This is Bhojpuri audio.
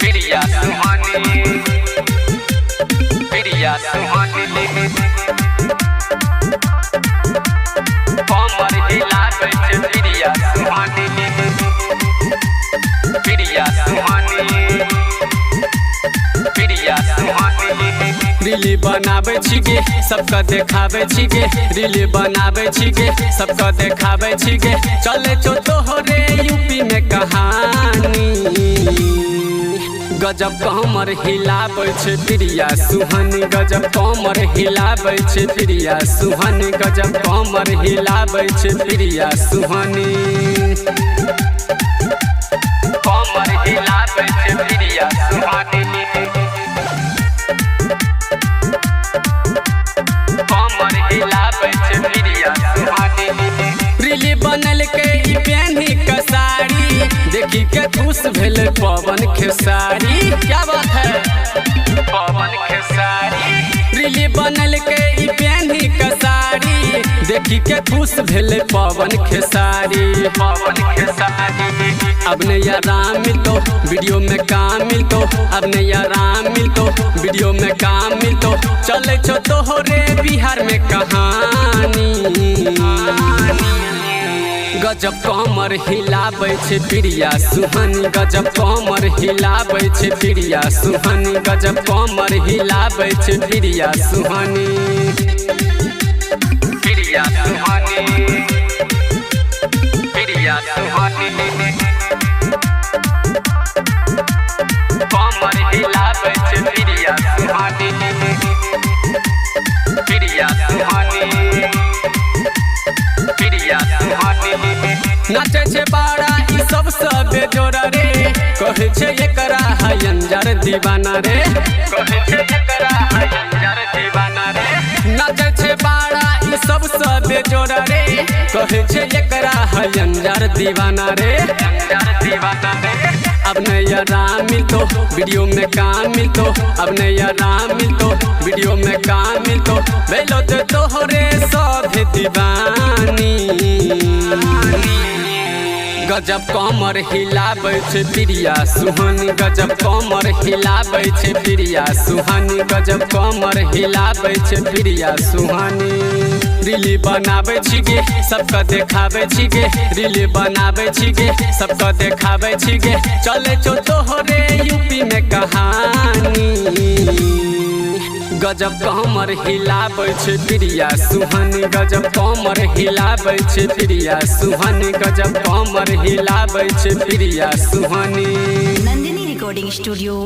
प्रिया सुहानी, प्रिया सुहानी कमर हिलाबै छै प्रिया सुहानी, प्रिया सुहानी, प्रिया सुहानी। रील बनाबै छिके सबके देखाबै छिके, रील बनाबै छिके सबके देखाबै छिके। चले छो तोहरे यूपी में कहानी, गजब कमर हिलाबै छै प्रिया सुहानी, गजब कमर हिलाबै छै प्रिया सुहानी, गजब कमर हिलाबै छै प्रिया सुहानी, कमर हिलाबै छै प्रिया सुहानी, कमर हिलाबै छै प्रिया सुहानी। रील बनल के ई पेन्ही के साड़ी देखी के खुश भेल पवन खेसारी, क्या बात है पवन खेसारी। रील बनल के ई पेन्ही के साड़ी देखी के खुश भेल पवन खेसारी, पवन खेसारी। अब नया राम मिलतो वीडियो में काम मिलतो, अब नया राम मिलतो वीडियो में काम मिलतो। चले छो तोहरे बिहार में कहानी, गजब कमर हिलाबै छै प्रिया सुहानी, गजब कमर हिलाबै छै प्रिया सुहानी, गजब कमर हिलाबै छै प्रिया सुहानी, प्रिया सुहानी, प्रिया सुहानी कमर हिलाबै छै प्रिया सुहानी, प्रिया सुहानी, प्रिया सुहानी। नाचे छे बाड़ा ई सबसे बेजोड़ रे, कहे छे एकरा है अंजार दीवाना रे, कहे छे एकरा है अंजार दीवाना रे। नाचे छे बाड़ा ई सबसे बेजोड़ रे, कहे छे एकरा है अंजार दीवाना रे, अंजार दीवाना रे। अब नया राम मिलतो वीडियो में काम मिलतो, अब नया राम मिलतो वीडियो में काम मिलतो। भेलो तो तोहरे सब दीवानी, गजब कमर हिलाबै छै प्रिया सुहानी, गजब कमर हिलाबै छै प्रिया सुहानी, गजब कमर हिलाबै छै प्रिया सुहानी। रील बनाबै छिके सबके देखाबै छिके, रील बनाबै छिके सबके देखाबै छिके। चले छो तोहरे यूपी में कहानी, गजब कमर हिलाबै छै प्रिया सुहानी, गजब कमर हिलाबै छै प्रिया सुहानी, गजब कमर हिलाबै छै प्रिया सुहानी। Nandini recording studio.